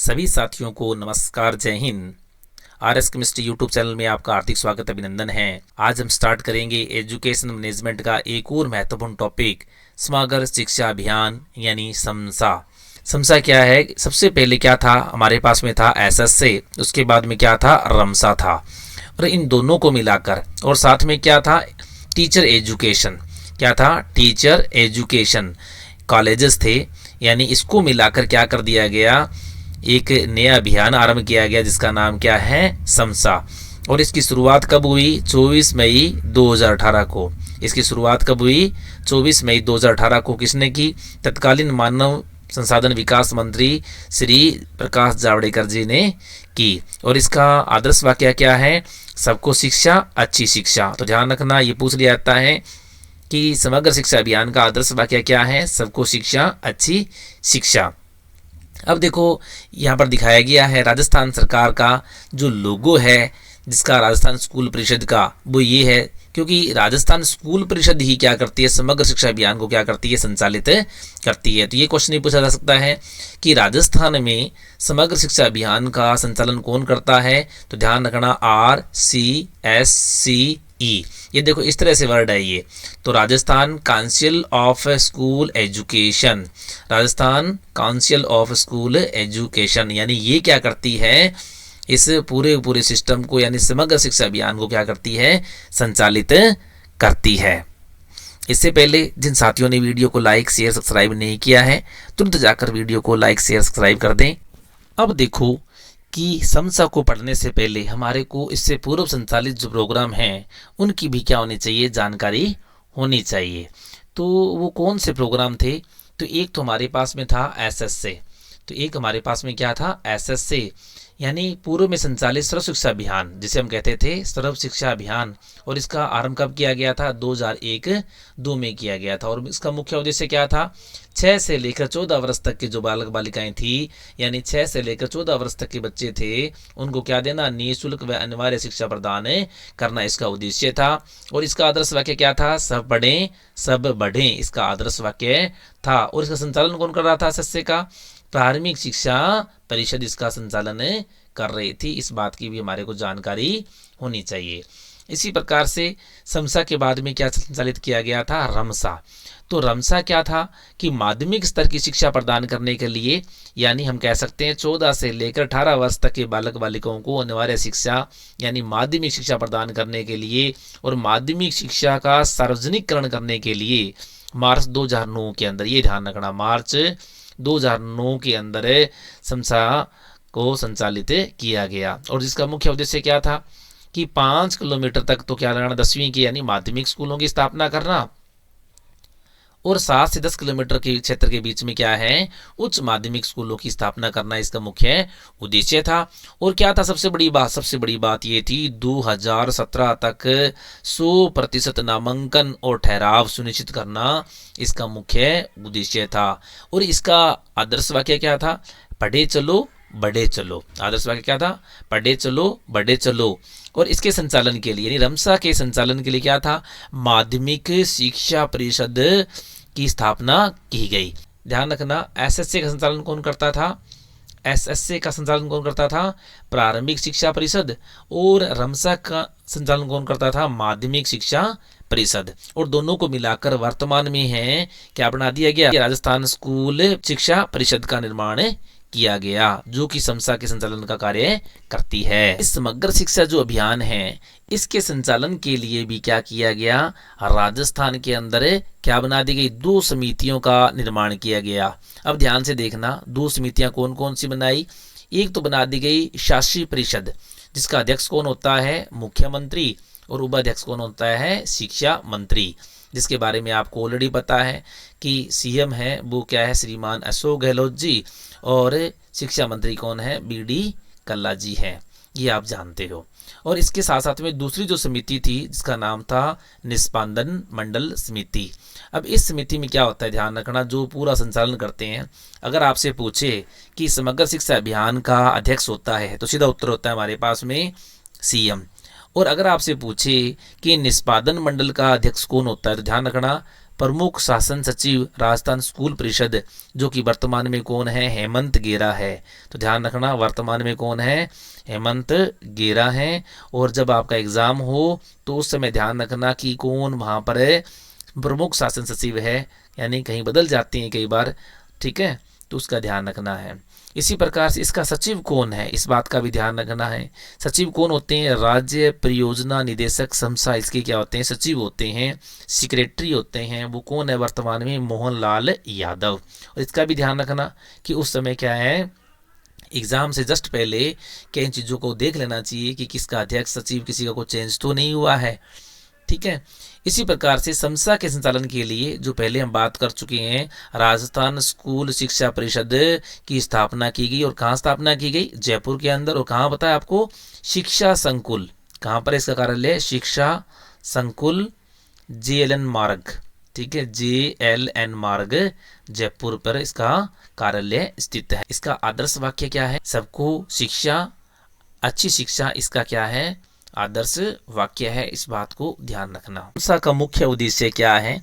सभी साथियों को नमस्कार, जय Hind. RS chemistry YouTube channel में आपका हार्दिक स्वागत, अभिनंदन है। आज हम स्टार्ट करेंगे एजुकेशन मैनेजमेंट का एक और महत्वपूर्ण टॉपिक, समग्र शिक्षा अभियान यानी समसा। समसा क्या है? सबसे पहले क्या था हमारे पास में था SSA, उसके बाद में क्या था रमसा था, और इन दोनों को मिलाकर और साथ में क्या था टीचर एजुकेशन। क्या था? टीचर एजुकेशन कॉलेजेस थे, यानी इसको मिलाकर क्या कर दिया गया, एक नया अभियान आरंभ किया गया जिसका नाम क्या है, समसा। और इसकी शुरुआत कब हुई? 24 मई 2018 को। इसकी शुरुआत कब हुई? 24 मई 2018 को। किसने की? तत्कालीन मानव संसाधन विकास मंत्री श्री प्रकाश जावड़ेकर जी ने की। और इसका आदर्श वाक्य क्या है? सबको शिक्षा, अच्छी शिक्षा। तो ध्यान रखना, ये पूछ लिया जाता है कि समग्र शिक्षा अभियान का आदर्श वाक्य क्या है? सबको शिक्षा, अच्छी शिक्षा। अब देखो यहाँ पर दिखाया गया है राजस्थान सरकार का जो लोगो है, जिसका राजस्थान स्कूल परिषद का, वो ये है, क्योंकि राजस्थान स्कूल परिषद ही क्या करती है, समग्र शिक्षा अभियान को क्या करती है, संचालित करती है। तो ये क्वेश्चन ये पूछा जा सकता है कि राजस्थान में समग्र शिक्षा अभियान का संचालन कौन करता है? तो ध्यान रखना RCSCE, ये देखो इस तरह से वर्ड है ये। तो Rajasthan council of school education, Rajasthan council of school education, यानी ये क्या करती है, इस पूरे सिस्टम को यानी समग्र शिक्षा अभियान को क्या करती है, संचालित करती है। इससे पहले जिन साथियों ने वीडियो को लाइक शेयर सब्सक्राइब नहीं किया है, तुरंत जाकर वीडियो को लाइक शेयर सब्सक्राइब कर दें। अब देखो कि समसा को पढ़ने से पहले हमारे को इससे पूर्व संचालित जो प्रोग्राम हैं उनकी भी क्या होनी चाहिए, जानकारी होनी चाहिए। तो वो कौन से प्रोग्राम थे? तो एक तो हमारे पास में था SSA, तो एक हमारे पास में क्या था, SSA यानी पूर्व में संचालित सर्व शिक्षा अभियान, जिसे हम कहते थे सर्व शिक्षा अभियान। और इसका आरंभ कब किया गया था? 2001-2 में किया गया था। और इसका मुख्य उद्देश्य क्या था? 6 से लेकर 14 वर्ष तक के जो बालक बालिकाएं थी, यानी 6 से लेकर 14 वर्ष तक के बच्चे थे, उनको क्या देना, निःशुल्क व अनिवार्य शिक्षा प्रदान करना इसका उद्देश्य था। और इसका आदर्श वाक्य क्या था? सब पढ़ें सब बढ़ें, इसका आदर्श वाक्य था। और इसका संचालन कौन कर रहा था? SSA का प्राथमिक शिक्षा परिषद इसका संचालन कर रही थी। इस बात की भी हमारे को जानकारी होनी चाहिए। इसी प्रकार से समसा के बाद में क्या संचालित किया गया था? रमसा। तो रमसा क्या था कि माध्यमिक स्तर की शिक्षा प्रदान करने के लिए, यानी हम कह सकते हैं 14 से लेकर 18 वर्ष तक के बालक बालिकाओं को अनिवार्य शिक्षा यानी माध्यमिक शिक्षा प्रदान करने के लिए और माध्यमिक शिक्षा का सार्वजनिकरण करने के लिए मार्च 2009 के अंदर, ये ध्यान रखना, मार्च 2009 के अंदर समसा को संचालित किया गया। और जिसका मुख्य उद्देश्य क्या था कि 5 किलोमीटर तक तो क्या लगाना, 10वीं की यानी माध्यमिक स्कूलों की स्थापना करना, और 7 से 10 किलोमीटर के क्षेत्र के बीच में क्या है, उच्च माध्यमिक स्कूलों की स्थापना करना इसका मुख्य उद्देश्य था। और क्या था सबसे बड़ी बात ये थी, 2017 तक 100% नामांकन और ठहराव सुनिश्चित करना इसका मुख्य उद्देश्य था। और इसका आदर्श वाक्य क्या था? पढ़े चलो बढ़े चलो। आदर्श वाक्य क्या था? पढ़े चलो बढ़े चलो। और इसके संचालन के लिए यानी रमसा के संचालन के लिए क्या था, माध्यमिक शिक्षा परिषद की स्थापना की गई। ध्यान रखना, SSA का संचालन कौन करता था? SSA का संचालन कौन करता था? प्रारंभिक शिक्षा परिषद। और रमसा का संचालन कौन करता था? माध्यमिक शिक्षा परिषद। और दोनों को मिलाकर वर्तमान में है क्या बना दिया गया, राजस्थान स्कूल शिक्षा परिषद का निर्माण किया गया, जो कि समसा के संचालन का कार्य करती है। इस समग्र शिक्षा जो अभियान है, इसके संचालन के लिए भी क्या किया गया, राजस्थान के अंदर क्या बना दी गई, 2 समितियों का निर्माण किया गया। अब ध्यान से देखना, 2 समितियां कौन कौन सी बनाई। एक तो बना दी गई शासी परिषद, जिसका अध्यक्ष कौन होता है, मुख्यमंत्री, और उपाध्यक्ष कौन होता है, शिक्षा मंत्री, जिसके बारे में आपको ऑलरेडी पता है कि CM है वो क्या है, श्रीमान अशोक गहलोत जी, और शिक्षा मंत्री कौन है, BD कल्ला जी है, ये आप जानते हो। और इसके साथ साथ में दूसरी जो समिति थी जिसका नाम था निष्पादन मंडल समिति। अब इस समिति में क्या होता है, ध्यान रखना, जो पूरा संचालन करते हैं। अगर आपसे पूछे कि समग्र शिक्षा अभियान का अध्यक्ष होता है, तो सीधा उत्तर होता है हमारे पास में CM। और अगर आपसे पूछे कि निष्पादन मंडल का अध्यक्ष कौन होता है, तो ध्यान रखना प्रमुख शासन सचिव राजस्थान स्कूल परिषद, जो कि वर्तमान में कौन है, हेमंत गेरा है। तो ध्यान रखना वर्तमान में कौन है, हेमंत गेरा है। और जब आपका एग्ज़ाम हो तो उस समय ध्यान रखना कि कौन वहाँ पर प्रमुख शासन सचिव है, यानी कहीं बदल जाती हैं कई बार, ठीक है, तो उसका ध्यान रखना है। इसी प्रकार से इसका सचिव कौन है, इस बात का भी ध्यान रखना है। सचिव कौन होते हैं, राज्य परियोजना निदेशक समसा इसके क्या होते हैं, सचिव होते हैं। सेक्रेटरी होते हैं वो कौन है वर्तमान में, मोहन लाल यादव। और इसका भी ध्यान रखना कि उस समय क्या है, एग्ज़ाम से जस्ट पहले क्या इन चीज़ों को देख लेना चाहिए कि किसका अध्यक्ष सचिव किसी का कोई चेंज तो नहीं हुआ है, ठीक है। इसी प्रकार से समसा के संचालन के लिए जो पहले हम बात कर चुके हैं, राजस्थान स्कूल शिक्षा परिषद की स्थापना की गई। और कहाँ स्थापना की गई, जयपुर के अंदर। और कहाँ बताया आपको, शिक्षा संकुल, कहाँ पर इसका कार्यालय, शिक्षा संकुल JLN मार्ग, ठीक है, JLN मार्ग जयपुर पर इसका कार्यालय स्थित है। इसका आदर्श वाक्य क्या है, सबको शिक्षा, अच्छी शिक्षा इसका क्या है, आदर्श वाक्य है। इस बात को ध्यान रखना। समसा का मुख्य उद्देश्य क्या है,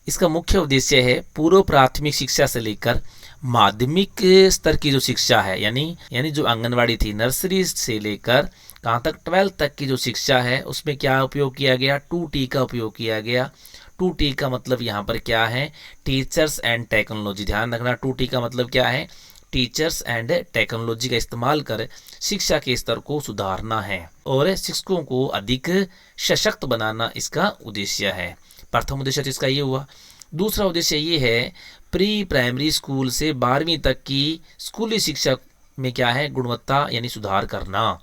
इसका मुख्य उद्देश्य है पूर्व प्राथमिक शिक्षा से लेकर माध्यमिक स्तर की जो शिक्षा है, यानी जो आंगनवाड़ी थी, नर्सरी से लेकर कहाँ तक, 12th तक की जो शिक्षा है, उसमें क्या उपयोग किया गया, 2T का उपयोग किया गया। 2T का मतलब यहाँ पर क्या है, टीचर्स एंड टेक्नोलॉजी। ध्यान रखना 2T का मतलब क्या है, टीचर्स एंड टेक्नोलॉजी का इस्तेमाल कर शिक्षा के स्तर को सुधारना है और शिक्षकों को अधिक सशक्त बनाना इसका उद्देश्य है। प्रथम उद्देश्य तो इसका ये हुआ। दूसरा उद्देश्य ये है, प्री प्राइमरी स्कूल से 12वीं तक की स्कूली शिक्षा में क्या है, गुणवत्ता यानी सुधार करना।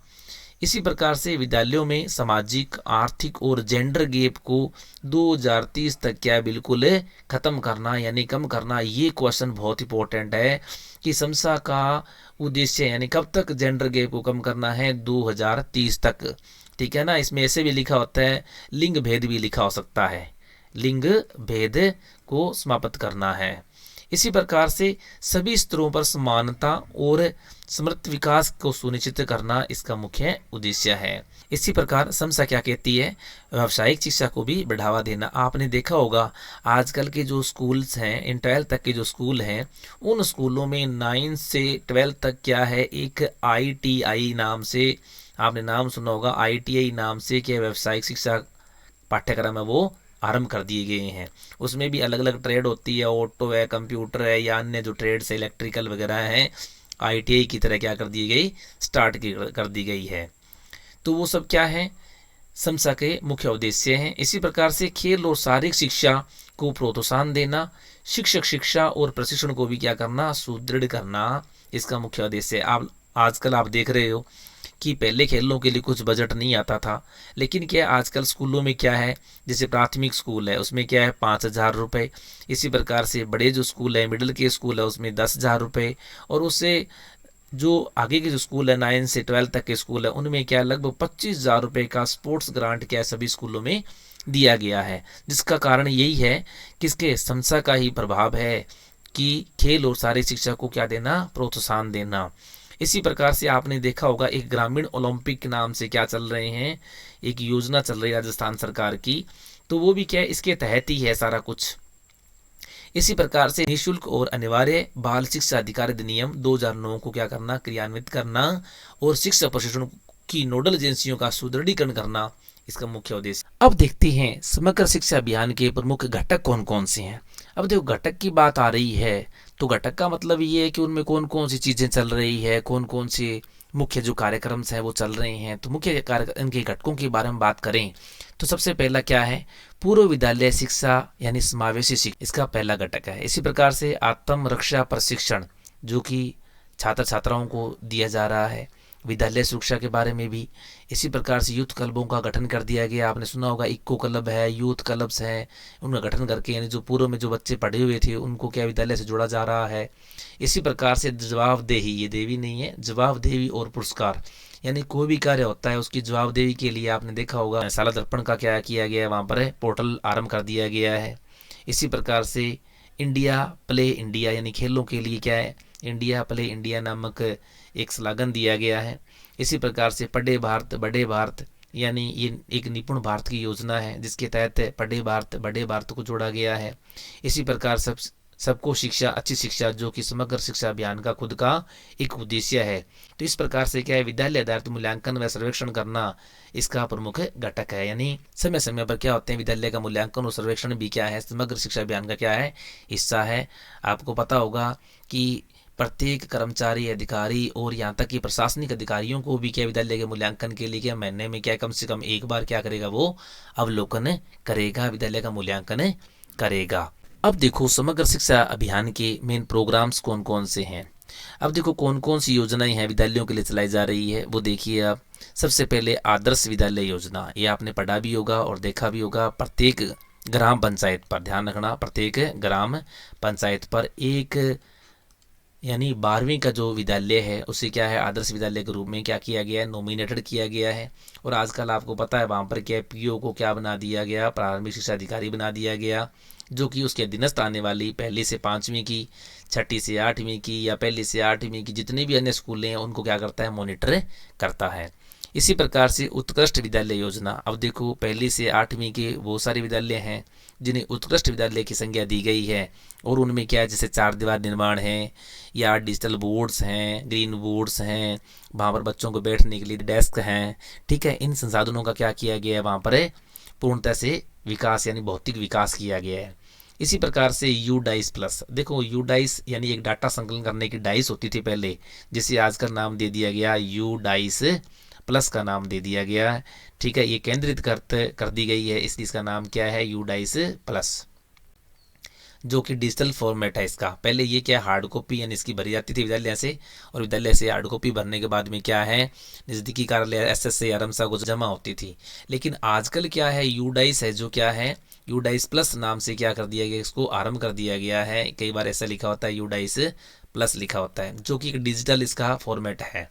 इसी प्रकार से विद्यालयों में सामाजिक, आर्थिक और जेंडर गैप को 2030 तक क्या बिल्कुल खत्म करना यानी कम करना। ये क्वेश्चन बहुत इंपॉर्टेंट है कि समसा का उद्देश्य यानी कब तक जेंडर गैप को कम करना है, 2030 तक, ठीक है ना। इसमें ऐसे भी लिखा होता है, लिंग भेद भी लिखा हो सकता है, लिंग भेद को समाप्त करना है। इसी प्रकार से सभी स्तरों पर समानता और समृद्ध विकास को सुनिश्चित करना इसका मुख्य उद्देश्य है। इसी प्रकार समसा क्या कहती है, व्यावसायिक शिक्षा को भी बढ़ावा देना। आपने देखा होगा आजकल के जो स्कूल्स हैं, इन 12th तक के जो स्कूल हैं, उन स्कूलों में 9 से 12 तक क्या है, एक ITI नाम से, आपने नाम सुना होगा, ITI नाम से क्या व्यावसायिक शिक्षा पाठ्यक्रम है वो आरंभ कर दिए गए हैं। उसमें भी अलग अलग ट्रेड होती है, ऑटो है, कंप्यूटर है, या अन्य जो ट्रेड्स है, इलेक्ट्रिकल वगैरह हैं, ITI की तरह क्या कर दी गई, स्टार्ट कर दी गई है। तो वो सब क्या है, समसा के मुख्य उद्देश्य हैं। इसी प्रकार से खेल और शारीरिक शिक्षा को प्रोत्साहन देना, शिक्षक शिक्षा और प्रशिक्षण को भी क्या करना, सुदृढ़ करना, इसका मुख्य उद्देश्य है। आप आजकल आप देख रहे हो कि पहले खेलों के लिए कुछ बजट नहीं आता था, लेकिन क्या आजकल स्कूलों में क्या है, जैसे प्राथमिक स्कूल है उसमें क्या है 5,000 रुपये। इसी प्रकार से बड़े जो स्कूल है, मिडिल के स्कूल है, उसमें 10,000 रुपये। और उससे जो आगे के जो स्कूल है 9 से 12 तक के स्कूल है, उनमें क्या लगभग 25,000 रुपये का स्पोर्ट्स ग्रांट क्या सभी स्कूलों में दिया गया है। जिसका कारण यही है किसके, समसा का ही प्रभाव है कि खेल और शारीरिक शिक्षा को क्या देना, प्रोत्साहन देना। इसी प्रकार से आपने देखा होगा एक ग्रामीण ओलंपिक के नाम से क्या चल रहे हैं, एक योजना चल रही है राजस्थान सरकार की, तो वो भी क्या है, इसके तहत ही है सारा कुछ। इसी प्रकार से निःशुल्क और अनिवार्य बाल शिक्षा अधिकार अधिनियम 2009 को क्या करना, क्रियान्वित करना और शिक्षा प्रशिक्षण की नोडल एजेंसियों का सुदृढ़ीकरण करना इसका मुख्य उद्देश्य। अब देखते हैं समग्र शिक्षा अभियान के प्रमुख घटक कौन कौन से हैं। अब देखो घटक की बात आ रही है तो घटक का मतलब ये है कि उनमें कौन कौन सी चीज़ें चल रही है, कौन कौन से मुख्य जो कार्यक्रम हैं वो चल रहे हैं। तो मुख्य कार्यक्रम इनके घटकों के बारे में बात करें तो सबसे पहला क्या है, पूर्व विद्यालय शिक्षा यानी समावेशी शिक्षा, इसका पहला घटक है। इसी प्रकार से आत्म रक्षा प्रशिक्षण जो कि छात्र छात्राओं को दिया जा रहा है, विद्यालय सुरक्षा के बारे में भी। इसी प्रकार से यूथ क्लबों का गठन कर दिया गया, आपने सुना होगा इक्को क्लब है, यूथ क्लब्स हैं, उनका गठन करके यानी जो पूर्व में जो बच्चे पढ़े हुए थे उनको क्या विद्यालय से जोड़ा जा रहा है। इसी प्रकार से जवाबदेही, ये देवी नहीं है, जवाबदेही और पुरस्कार यानी कोई भी कार्य होता है उसकी जवाबदेही के लिए आपने देखा होगा साला दर्पण का क्या किया गया है, वहाँ पर पोर्टल आरंभ कर दिया गया है। इसी प्रकार से इंडिया प्ले इंडिया यानी खेलों के लिए क्या है, इंडिया प्ले इंडिया नामक एक स्लोगन दिया गया है। इसी प्रकार से पढ़े भारत बड़े भारत यानी ये एक निपुण भारत की योजना है जिसके तहत बड़े भारत को जोड़ा गया है। इसी प्रकार सबको शिक्षा, अच्छी शिक्षा, जो कि समग्र शिक्षा अभियान का खुद का एक उद्देश्य है। तो इस प्रकार से क्या है, विद्यालय आधारित मूल्यांकन व सर्वेक्षण करना इसका प्रमुख घटक है। यानी समय समय पर क्या होते हैं, विद्यालय का मूल्यांकन और सर्वेक्षण भी क्या है, समग्र शिक्षा अभियान का क्या है, हिस्सा है। आपको पता होगा कि प्रत्येक कर्मचारी, अधिकारी और यहाँ तक कि प्रशासनिक अधिकारियों को भी क्या विद्यालय के मूल्यांकन के लिए क्या महीने में क्या कम से कम एक बार क्या करेगा, वो अवलोकन करेगा, विद्यालय का मूल्यांकन करेगा। अब देखो समग्र शिक्षा अभियान के मेन प्रोग्राम्स कौन कौन से हैं। अब देखो कौन कौन सी योजनाएं हैं विद्यालयों के लिए चलाई जा रही है, वो देखिए आप। सबसे पहले आदर्श विद्यालय योजना, ये आपने पढ़ा भी होगा और देखा भी होगा। प्रत्येक ग्राम पंचायत पर, ध्यान रखना, प्रत्येक ग्राम पंचायत पर एक यानी 12वीं का जो विद्यालय है उसे क्या है, आदर्श विद्यालय के रूप में क्या किया गया है, नॉमिनेटेड किया गया है। और आजकल आपको पता है वहाँ पर क्या पीओ को क्या बना दिया गया, प्रारंभिक शिक्षा अधिकारी बना दिया गया, जो कि उसके अधीनस्थ आने वाली पहली से 5वीं की, छठी से 8वीं की या पहली से 8वीं की जितने भी अन्य स्कूल हैं उनको क्या करता है, मॉनिटर करता है। इसी प्रकार से उत्कृष्ट विद्यालय योजना, अब देखो पहली से 8वीं के वो सारे विद्यालय हैं जिन्हें उत्कृष्ट विद्यालय की संज्ञा दी गई है। और उनमें क्या है, जैसे 4 दीवार निर्माण है या डिजिटल बोर्ड्स हैं, ग्रीन बोर्ड्स हैं, वहाँ पर बच्चों को बैठने के लिए डेस्क हैं, ठीक है। इन संसाधनों का क्या किया गया है, वहाँ पर पूर्णतः से विकास यानी भौतिक विकास किया गया है। इसी प्रकार से यू डाइस प्लस, देखो यू डाइस यानी एक डाटा संकलन करने की डाइस होती थी पहले, जिसे आज का नाम दे दिया गया यू डाइस प्लस का नाम दे दिया गया है, ठीक है। ये केंद्रित कर दी गई है, इसलिए इसका नाम क्या है, यू डाइस प्लस, जो कि डिजिटल फॉर्मेट है इसका। पहले ये क्या हार्ड कॉपी यानी इसकी भरी जाती थी विद्यालय से, और विद्यालय से हार्ड कॉपी भरने के बाद में क्या है, नज़दीकी कार्यालय एसएस या रमसा को जमा होती थी। लेकिन आजकल क्या है, यूडाइस है, जो क्या है, यूडाइस प्लस नाम से क्या कर दिया गया, इसको आरंभ कर दिया गया है। कई बार ऐसा लिखा होता है यूडाइस प्लस लिखा होता है, जो कि एक डिजिटल इसका फॉर्मेट है,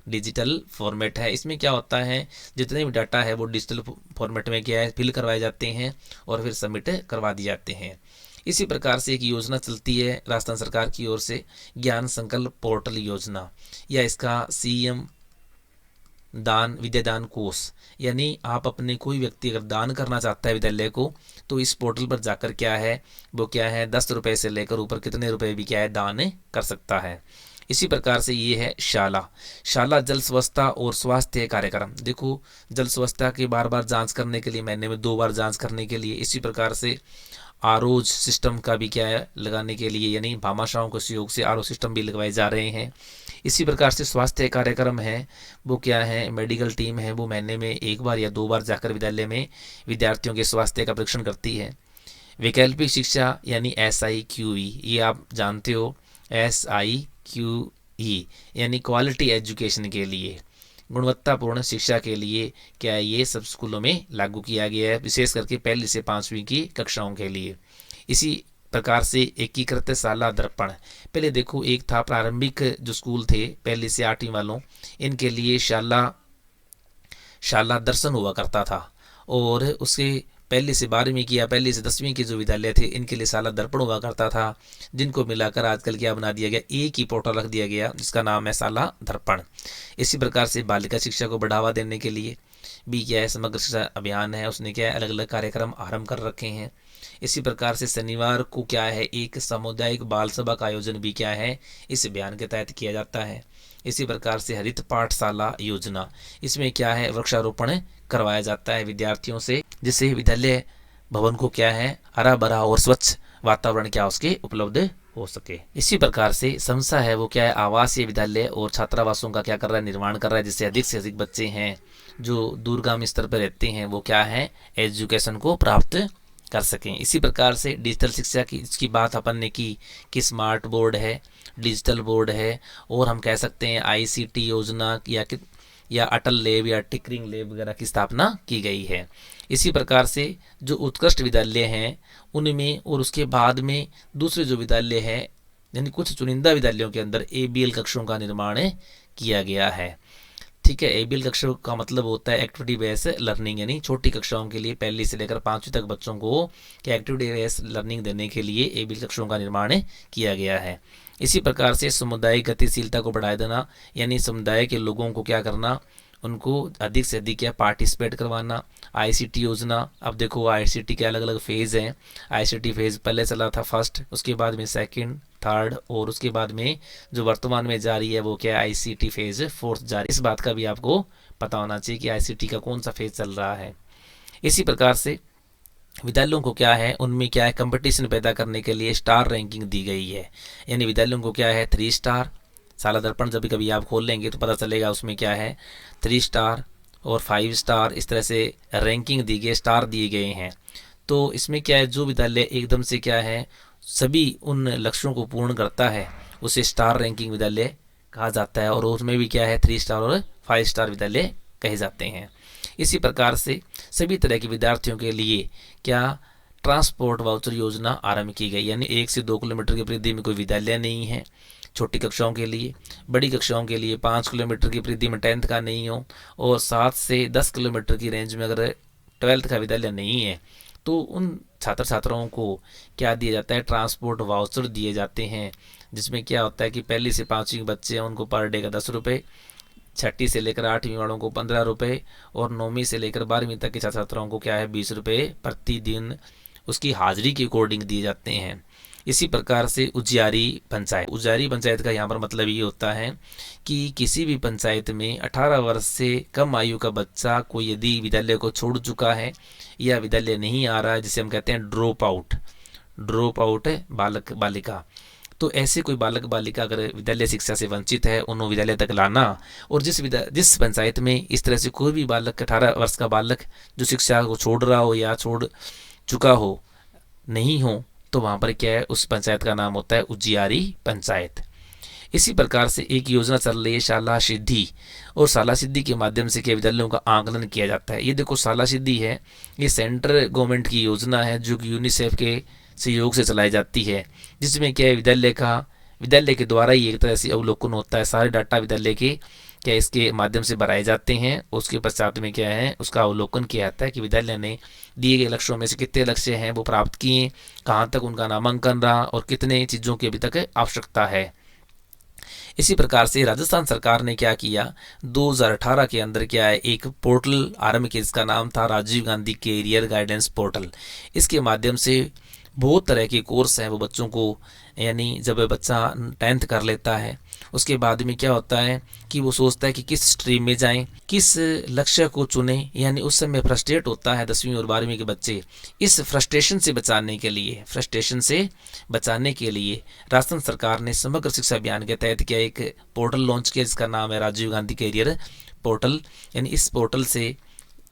डिजिटल फॉर्मेट है। इसमें क्या होता है, जितने भी डाटा है वो डिजिटल फॉर्मेट में क्या है, फिल करवाए जाते हैं और फिर सबमिट करवा दिए जाते हैं। इसी प्रकार से एक योजना चलती है राजस्थान सरकार की ओर से, ज्ञान संकल्प पोर्टल योजना, या इसका सीएम दान विद्यादान कोष, यानी आप अपने कोई व्यक्ति अगर दान करना चाहता है विद्यालय को, तो इस पोर्टल पर जाकर क्या है, वो क्या है, 10 रुपये से लेकर ऊपर कितने रुपए भी क्या है, दान कर सकता है। इसी प्रकार से ये है शाला जल स्वच्छता और स्वास्थ्य कार्यक्रम। देखो जल स्वच्छता की बार बार जांच करने के लिए, महीने में 2 बार जांच करने के लिए, इसी प्रकार से आरओ सिस्टम का भी क्या है लगाने के लिए, यानी भामाशाहों के सहयोग से आरओ सिस्टम भी लगवाए जा रहे हैं। इसी प्रकार से स्वास्थ्य कार्यक्रम है, वो क्या है, मेडिकल टीम है, वो महीने में 1 बार या 2 बार जाकर विद्यालय में विद्यार्थियों के स्वास्थ्य का परीक्षण करती है। वैकल्पिक शिक्षा यानी SIQE, ये आप जानते हो, SIQE यानी क्वालिटी एजुकेशन के लिए, गुणवत्तापूर्ण शिक्षा के लिए क्या ये सब स्कूलों में लागू किया गया है, विशेष करके पहली से 5वीं की कक्षाओं के लिए। इसी प्रकार से एकीकृत शाला दर्पण, पहले देखो एक था प्रारंभिक जो स्कूल थे पहली से 8वीं वालों, इनके लिए शाला दर्शन हुआ करता था, और उसके पहली से 12वीं की या पहली से 10वीं के जो विद्यालय थे इनके लिए शाला दर्पण हुआ करता था, जिनको मिलाकर आजकल क्या बना दिया गया, एक ही पोर्टल रख दिया गया जिसका नाम है शाला दर्पण। इसी प्रकार से बालिका शिक्षा को बढ़ावा देने के लिए भी क्या है, समग्र शिक्षा अभियान है, उसने क्या है अलग अलग कार्यक्रम आरंभ कर रखे हैं। इसी प्रकार से शनिवार को क्या है, एक सामुदायिक बाल सभा का आयोजन भी क्या है इस अभियान के तहत किया जाता है। इसी प्रकार से हरित पाठशाला योजना, इसमें क्या है वृक्षारोपण करवाया जाता है विद्यार्थियों से, जिससे विद्यालय भवन को क्या है हरा भरा और स्वच्छ वातावरण क्या उसके उपलब्ध हो सके। इसी प्रकार से समसा है, वो क्या है आवासीय विद्यालय और छात्रावासों का क्या कर रहा है, निर्माण कर रहा है, जिससे अधिक से अधिक बच्चे हैं जो दूरगामी स्तर पर रहते हैं वो क्या है एजुकेशन को प्राप्त कर सकें। इसी प्रकार से डिजिटल शिक्षा की इसकी बात अपन ने की कि स्मार्ट बोर्ड है, डिजिटल बोर्ड है, और हम कह सकते हैं ICT योजना या अटल लैब या टिकरिंग लैब वगैरह की स्थापना की गई है। इसी प्रकार से जो उत्कृष्ट विद्यालय हैं उनमें और उसके बाद में दूसरे जो विद्यालय हैं, यानी कुछ चुनिंदा विद्यालयों के अंदर ABL कक्षों का निर्माण किया गया है। ठीक है, ABL कक्षों का मतलब होता है एक्टिविटी बेस्ड लर्निंग, यानी छोटी कक्षाओं के लिए पहली से लेकर 5वीं तक बच्चों को क्या एक्टिविटी बेस्ड लर्निंग देने के लिए ABL कक्षों का निर्माण किया गया है। इसी प्रकार से सामुदायिक गतिशीलता को बढ़ावा देना, यानी समुदाय के लोगों को क्या करना, उनको अधिक से अधिक क्या पार्टिसिपेट करवाना। आईसीटी योजना, अब देखो आईसीटी के अलग अलग फेज़ हैं। आईसीटी फेज़ पहले चला था फर्स्ट, उसके बाद में सेकंड, थर्ड, और उसके बाद में जो वर्तमान में जारी है वो क्या है, आईसीटी फेज़ फोर्थ जारी। इस बात का भी आपको पता होना चाहिए कि आईसीटी का कौन सा फेज़ चल रहा है। इसी प्रकार से विद्यालयों को क्या है, उनमें क्या है, कंपटीशन पैदा करने के लिए स्टार रैंकिंग दी गई है। यानी विद्यालयों को क्या है, 3 स्टार, साला दर्पण जब भी कभी आप खोल लेंगे तो पता चलेगा उसमें क्या है, 3 स्टार और 5 स्टार, इस तरह से रैंकिंग दी गई, स्टार दिए गए हैं। तो इसमें क्या है, जो विद्यालय एकदम से क्या है सभी उन लक्ष्यों को पूर्ण करता है उसे स्टार रैंकिंग विद्यालय कहा जाता है, और उसमें भी क्या है 3 स्टार और 5 स्टार विद्यालय कहे जाते हैं। इसी प्रकार से सभी तरह के विद्यार्थियों के लिए क्या ट्रांसपोर्ट वाउचर योजना आरंभ की गई। यानी 1 से 2 किलोमीटर की परिधि में कोई विद्यालय नहीं है छोटी कक्षाओं के लिए, बड़ी कक्षाओं के लिए 5 किलोमीटर की परिधि में 10th का नहीं हो, और 7 से 10 किलोमीटर की रेंज में अगर 12th का विद्यालय नहीं है तो उन छात्र छात्राओं को क्या दिया जाता है, ट्रांसपोर्ट वाउचर दिए जाते हैं। जिसमें क्या होता है कि पहली से 5वीं के बच्चे हैं उनको पर डे का 10 रुपये, 6ठी से लेकर 8वीं वालों को 15 रुपये, और 9वीं से लेकर 12वीं तक के छात्र छात्राओं को क्या है 20 रुपये प्रतिदिन उसकी हाजिरी के अकॉर्डिंग दिए जाते हैं। इसी प्रकार से उजियारी पंचायत का यहाँ पर मतलब ये होता है कि किसी भी पंचायत में 18 वर्ष से कम आयु का बच्चा कोई यदि विद्यालय को छोड़ चुका है या विद्यालय नहीं आ रहा है, जिसे हम कहते हैं ड्रॉप आउट बालक बालिका, तो ऐसे कोई बालक बालिका अगर विद्यालय शिक्षा से वंचित है उन्हें विद्यालय तक लाना। और जिस पंचायत में इस तरह से कोई भी बालक 18 वर्ष का बालक जो शिक्षा को छोड़ रहा हो या छोड़ चुका हो नहीं हो, तो वहाँ पर क्या है, उस पंचायत का नाम होता है उजियारी पंचायत। इसी प्रकार से एक योजना चल रही है शाला सिद्धि, और शाला सिद्धि के माध्यम से क्या विद्यालयों का आंकलन किया जाता है। ये देखो शाला सिद्धि है, ये सेंट्रल गवर्नमेंट की योजना है जो कि यूनिसेफ के सहयोग से चलाई जाती है, जिसमें क्या है विद्यालय के द्वारा ही एक तरह से अवलोकन होता है, सारे डाटा विद्यालय के क्या इसके माध्यम से भराए जाते हैं। उसके पश्चात में क्या है उसका अवलोकन किया जाता है कि विद्यालय ने दिए गए लक्ष्यों में से कितने लक्ष्य हैं वो प्राप्त किए, कहाँ तक उनका नामांकन रहा और कितने चीज़ों की अभी तक आवश्यकता है। इसी प्रकार से राजस्थान सरकार ने क्या किया, 2018 के अंदर क्या है एक पोर्टल आरंभ किया जिसका नाम था Rajiv Gandhi career guidance portal. इसके माध्यम से बहुत तरह के कोर्स हैं वो बच्चों को, यानी जब बच्चा 10th कर लेता है उसके बाद में क्या होता है कि वो सोचता है कि किस स्ट्रीम में जाएं, किस लक्ष्य को चुनें। यानी उस समय फ्रस्ट्रेट होता है 10वीं और 12वीं के बच्चे। इस फ्रस्ट्रेशन से बचाने के लिए राजस्थान सरकार ने समग्र शिक्षा अभियान के तहत क्या एक पोर्टल लॉन्च किया जिसका नाम है राजीव गांधी कैरियर पोर्टल। यानी इस पोर्टल से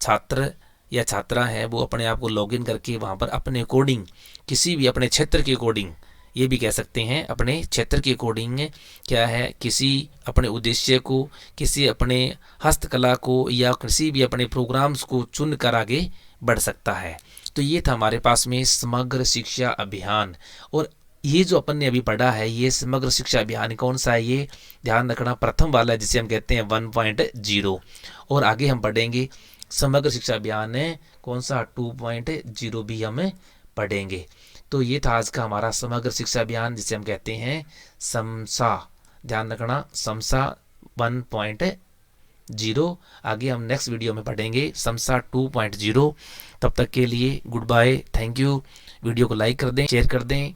छात्र या छात्रा है वो अपने आप को लॉगिन करके वहाँ पर अपने अकॉर्डिंग किसी भी अपने क्षेत्र के अकॉर्डिंग, ये भी कह सकते हैं अपने क्षेत्र के अकॉर्डिंग क्या है, किसी अपने उद्देश्य को, किसी अपने हस्तकला को या किसी भी अपने प्रोग्राम्स को चुन कर आगे बढ़ सकता है। तो ये था हमारे पास में समग्र शिक्षा अभियान। और ये जो अपन ने अभी पढ़ा है ये समग्र शिक्षा अभियान कौन सा है, ये ध्यान रखना प्रथम वाला है जिसे हम कहते हैं 1.0। और आगे हम पढ़ेंगे समग्र शिक्षा अभियान है कौन सा 2.0 भी हम पढ़ेंगे। तो ये था आज का हमारा समग्र शिक्षा अभियान जिसे हम कहते हैं समसा, ध्यान रखना समसा 1.0। आगे हम नेक्स्ट वीडियो में पढ़ेंगे समसा 2.0। तब तक के लिए goodbye, thank you. Video को लाइक कर दें, शेयर कर दें।